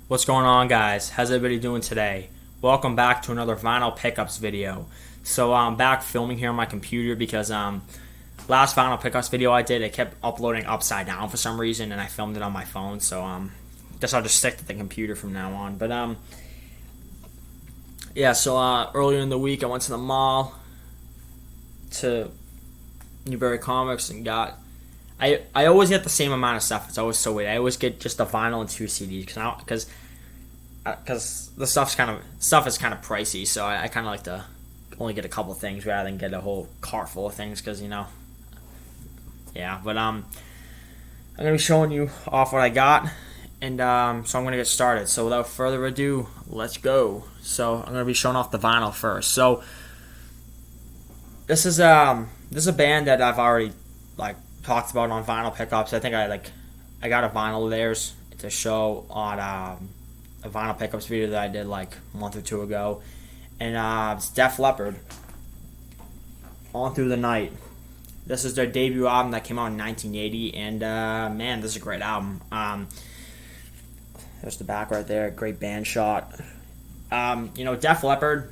What's going on, guys? How's everybody doing today? Welcome back to another vinyl pickups video. So I'm back filming here on my computer because last vinyl pickups video I did, it kept uploading upside down for some reason, and I filmed it on my phone. So guess I'll just stick to the computer from now on. But yeah. So earlier in the week, I went to the mall to Newbury Comics and got. I always get the same amount of stuff. It's always so weird. I always get just the vinyl and 2 CDs because the stuff is kind of pricey. So I kind of like to only get a couple things rather than get a whole cart full of things because yeah. But I'm gonna be showing you off what I got, and so I'm gonna get started. So without further ado, let's go. So I'm gonna be showing off the vinyl first. So this is a band that I've already talked about on vinyl pickups. I think I got a vinyl of theirs to show on a vinyl pickups video that I did like a month or two ago, and it's Def Leppard, On Through the Night. This is their debut album that came out in 1980, and man, this is a great album. There's the back right there, great band shot. Def Leppard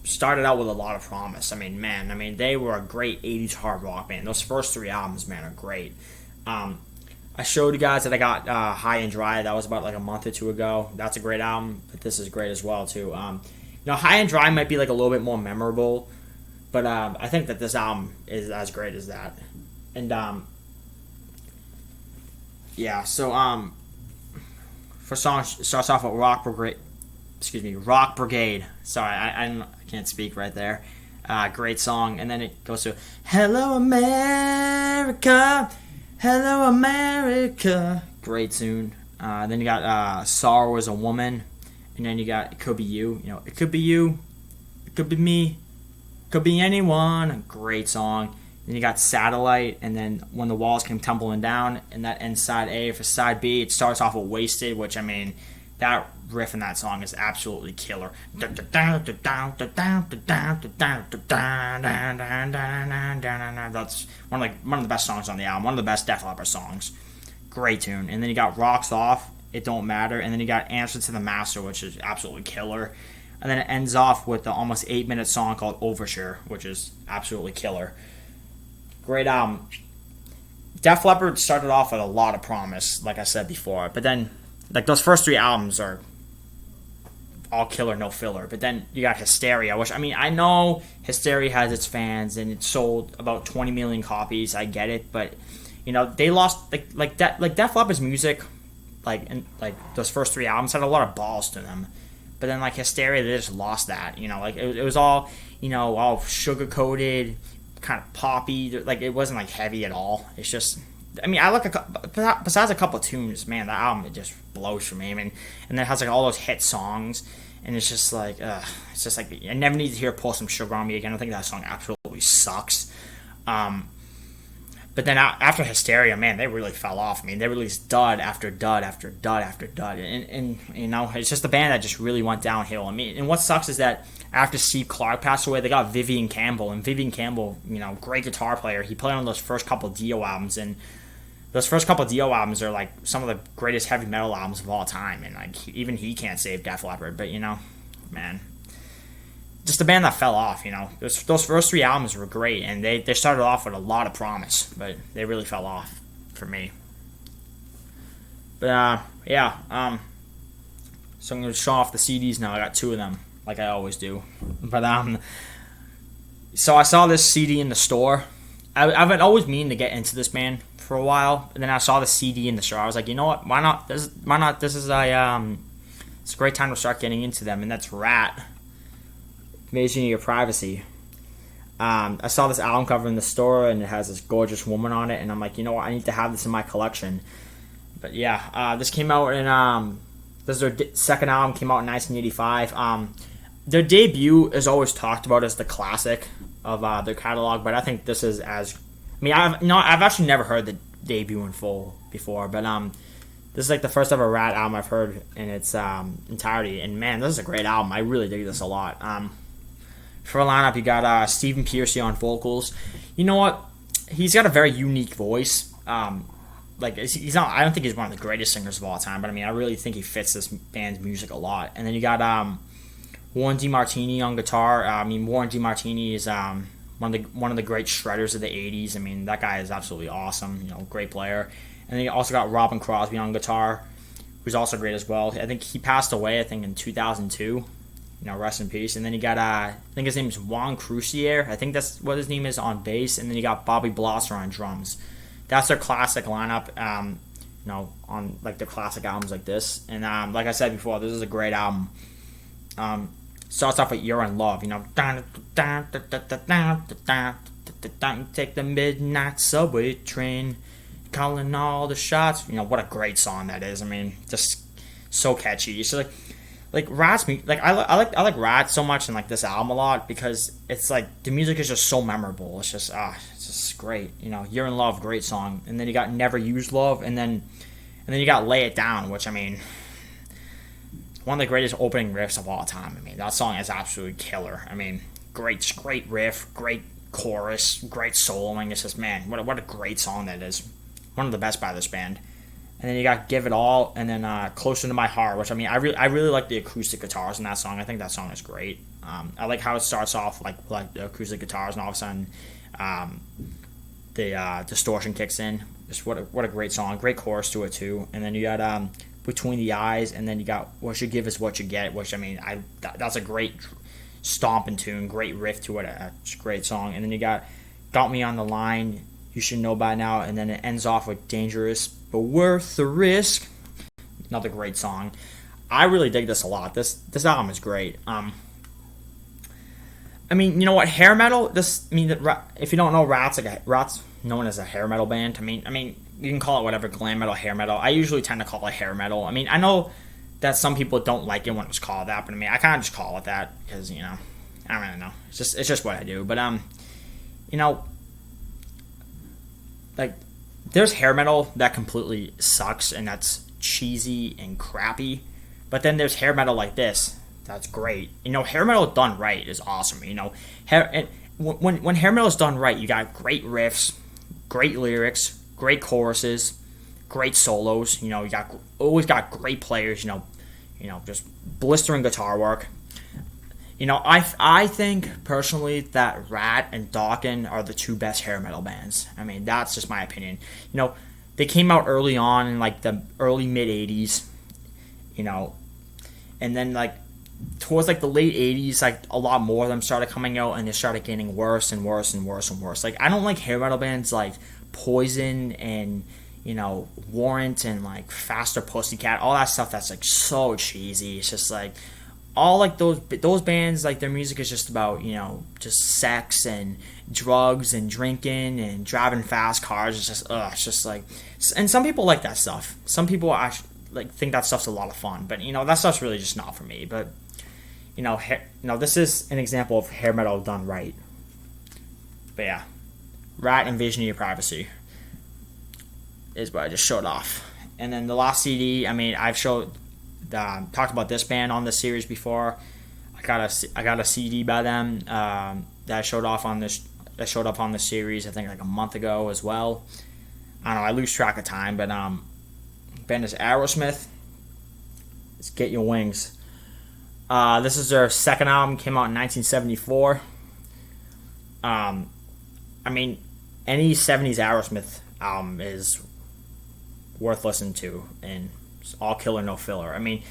started out with a lot of promise. They were a great 80s hard rock band. Those first three albums, man, are great. I showed you guys that I got High and Dry. That was about like a month or two ago. That's a great album, but this is great as well too. High and Dry might be like a little bit more memorable, but I think that this album is as great as that. And yeah, so for songs, it starts off with Rock Brigade. Sorry, I can't speak right there. Great song, and then it goes to Hello America, Hello America. Great tune. Then you got Sorrow Is a Woman, and then you got It Could Be You. It could be you, it could be me, it could be anyone. A great song. Then you got Satellite, and then When the Walls Came Tumbling Down, and that ends side A. For side B, it starts off with Wasted, which that riff in that song is absolutely killer. That's one of the best songs on the album. One of the best Def Leppard songs. Great tune. And then you got Rocks Off, It Don't Matter, and then you got Answer to the Master, which is absolutely killer. And then it ends off with the almost 8-minute song called Overture, which is absolutely killer. Great album. Def Leppard started off with a lot of promise, like I said before, but then those first three albums are all killer, no filler. But then you got Hysteria, which I know Hysteria has its fans and it sold about 20 million copies. I get it, but they lost Def Leppard's music, those first three albums had a lot of balls to them. But then Hysteria, they just lost that. It was all all sugar coated, kind of poppy. It wasn't heavy at all. It's just. Besides a couple of tunes, man, the album, it just blows for me. And then it has all those hit songs, and it's just I never need to hear Pour Some Sugar on Me again. I think that song absolutely sucks. But then after Hysteria, man, they really fell off. They released dud after dud after dud after dud, and it's just a band that just really went downhill. And what sucks is that after Steve Clark passed away, they got Vivian Campbell, and Vivian Campbell, great guitar player. He played on those first couple Dio albums, and those first couple Dio albums are some of the greatest heavy metal albums of all time, and even he can't save Def Leppard. But man, just a band that fell off. Those first three albums were great, and they started off with a lot of promise, but they really fell off for me. But yeah, so I'm gonna show off the CDs now. I got two of them, like I always do. But so I saw this CD in the store. I've been always meaning to get into this band for a while, and then I saw the CD in the store. I was like, you know what? Why not? This is it's a great time to start getting into them, and that's Rat. Invasion of Your Privacy. I saw this album cover in the store, and it has this gorgeous woman on it, and I'm like, you know what? I need to have this in my collection. But yeah, this came out in this is their second album. Came out in 1985. Their debut is always talked about as the classic of their catalog, but I think this is as I've actually never heard the debut in full before, but this is the first ever Rat album I've heard in its entirety, and man, this is a great album. I really dig this a lot. For a lineup, you got Stephen Pearcy on vocals. You know what? He's got a very unique voice. like he's not. I don't think he's one of the greatest singers of all time, but I mean, I really think he fits this band's music a lot. And then you got Warren DeMartini on guitar. I mean, Warren DeMartini is one of the great shredders of the '80s. I mean, that guy is absolutely awesome. You know, great player. And then you also got Robin Crosby on guitar, who's also great as well. I think he passed away, I think, in 2002. You know, rest in peace. And then you got, I think his name is Juan Crucier. I think that's what his name is on bass. And then you got Bobby Blosser on drums. That's their classic lineup, you know, on, like, their classic albums like this. And, like I said before, this is a great album. Starts off with You're in Love, you know. Take the midnight subway train, calling all the shots. You know, what a great song that is. I mean, just so catchy. So like Rat's like I like Rat so much and like this album a lot because it's like the music is just so memorable. It's just great. You know, You're in Love, great song. And then you got Never Use Love, and then you got Lay It Down, which I mean, one of the greatest opening riffs of all time. I mean, that song is absolutely killer. I mean, great riff, great chorus, great soloing. It's just, man, what a great song that is. One of the best by this band. And then you got Give It All, and then Closer to My Heart, which I mean, I really like the acoustic guitars in that song. I think that song is great. I like how it starts off like the acoustic guitars, and all of a sudden the distortion kicks in. Just what a great song, great chorus to it too. And then you got Between the Eyes, and then you got What You Give Is What You Get, which I mean, that's a great stomping tune, great riff to it, a great song. And then you got Me on the Line, You Should Know By Now, and then it ends off with Dangerous But Worth the Risk. Another great song. I really dig this a lot. This album is great. I mean, you know what? Hair metal. If you don't know, Rat's known as a hair metal band. I mean, you can call it whatever, glam metal, hair metal. I usually tend to call it hair metal. I mean, I know that some people don't like it when it's called that, but I mean, I kind of just call it that because, you know, I don't really know. It's just what I do. But you know, like, there's hair metal that completely sucks and that's cheesy and crappy, but then there's hair metal like this that's great. You know, hair metal done right is awesome. You know, when hair metal is done right, you got great riffs, great lyrics, great choruses, great solos. You know, you always got great players. You know, just blistering guitar work. You know, I think personally that Rat and Dokken are the two best hair metal bands. I mean, that's just my opinion. You know, they came out early on in like the early mid '80s. You know, and then like towards like the late '80s, like a lot more of them started coming out, and they started getting worse and worse and worse and worse. Like, I don't like hair metal bands like Poison and, you know, Warrant and like Faster Pussycat, all that stuff that's like so cheesy. It's just like all like those bands, like their music is just about, you know, just sex and drugs and drinking and driving fast cars. It's just like, and some people like that stuff. Some people actually like think that stuff's a lot of fun, but you know, that stuff's really just not for me. But you know, this is an example of hair metal done right. But yeah, Rat Invasion of Your Privacy is what I just showed off. And then the last CD, I mean, I've talked about this band on this series before. I got a CD by them that showed up on this series, I think like a month ago as well. I don't know, I lose track of time, but band is Aerosmith. It's Get Your Wings. This is their second album, came out in 1974. I mean, any 70s Aerosmith album is worth listening to, and it's all killer, no filler. I mean,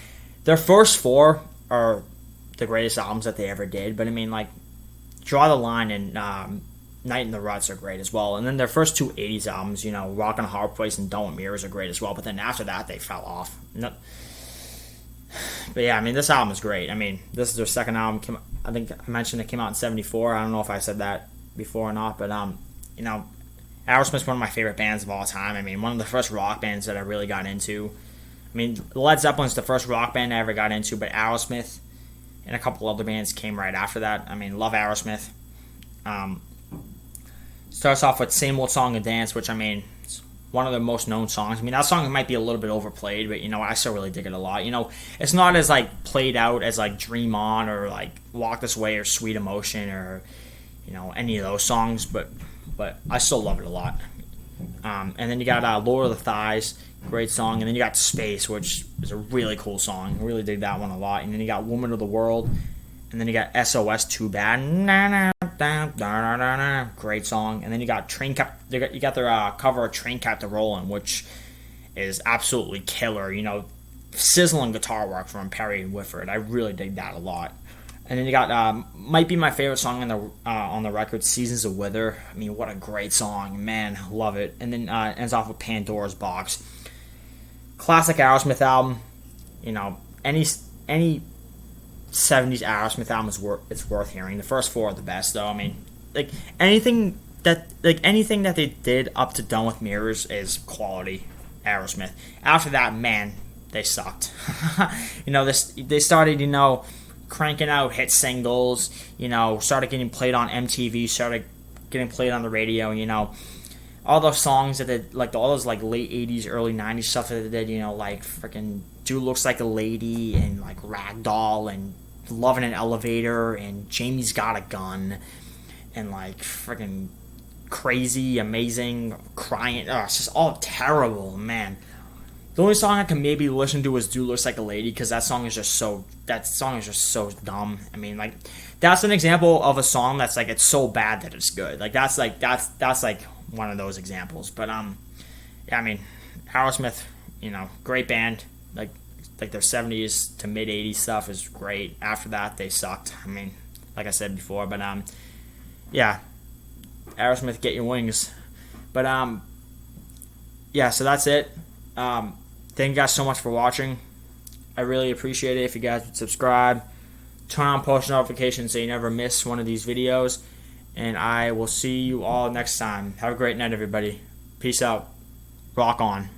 their first four are the greatest albums that they ever did, but I mean, like, Draw the Line and Night in the Ruts are great as well. And then their first two 80s albums, you know, Rock and a Hard Place and Don't Mirrors are great as well, but then after that, they fell off. No. But yeah, I mean, this album is great. I mean, this is their second album. I think I mentioned it came out in 74. I don't know if I said that before or not, but, you know, Aerosmith's one of my favorite bands of all time. I mean, one of the first rock bands that I really got into. I mean, Led Zeppelin's the first rock band I ever got into, but Aerosmith and a couple other bands came right after that. I mean, love Aerosmith. Starts off with Same Old Song and Dance, which, I mean, it's one of the most known songs. I mean, that song might be a little bit overplayed, but, you know, I still really dig it a lot. You know, it's not as, like, played out as, like, Dream On or, like, Walk This Way or Sweet Emotion or, you know, any of those songs, but I still love it a lot. And then you got Lord of the Thighs, great song. And then you got Space, which is a really cool song. I really dig that one a lot. And then you got Woman of the World. And then you got SOS, Too Bad. Great song. And then you got you got their cover of Train Captain Rollin', which is absolutely killer. You know, sizzling guitar work from Perry Whitford. I really dig that a lot. And then you got might be my favorite song on the record, "Seasons of Wither." I mean, what a great song, man, love it. And then ends off with "Pandora's Box." Classic Aerosmith album. You know, any '70s Aerosmith album it's worth hearing. The first four are the best, though. I mean, like anything that they did up to "Done with Mirrors" is quality Aerosmith. After that, man, they sucked. You know, they started, you know, cranking out hit singles, you know, started getting played on MTV, started getting played on the radio, you know, all those songs that they, like all those like late 80s, early 90s stuff that they did, you know, like freaking Dude Looks Like a Lady and like Ragdoll and Love in an Elevator and Jamie's Got a Gun and like freaking Crazy, Amazing, Crying. Oh, it's just all terrible, man. The only song I can maybe listen to is "Dude Looks Like a Lady" because that song is just so dumb. I mean, like that's an example of a song that's like it's so bad that it's good. Like that's like one of those examples. But yeah, I mean, Aerosmith, you know, great band. Like their 70s to mid 80s stuff is great. After that, they sucked. I mean, like I said before, but yeah, Aerosmith, get your wings. But yeah, so that's it. Thank you guys so much for watching. I really appreciate it if you guys would subscribe, turn on post notifications so you never miss one of these videos, and I will see you all next time. Have a great night, everybody. Peace out. Rock on.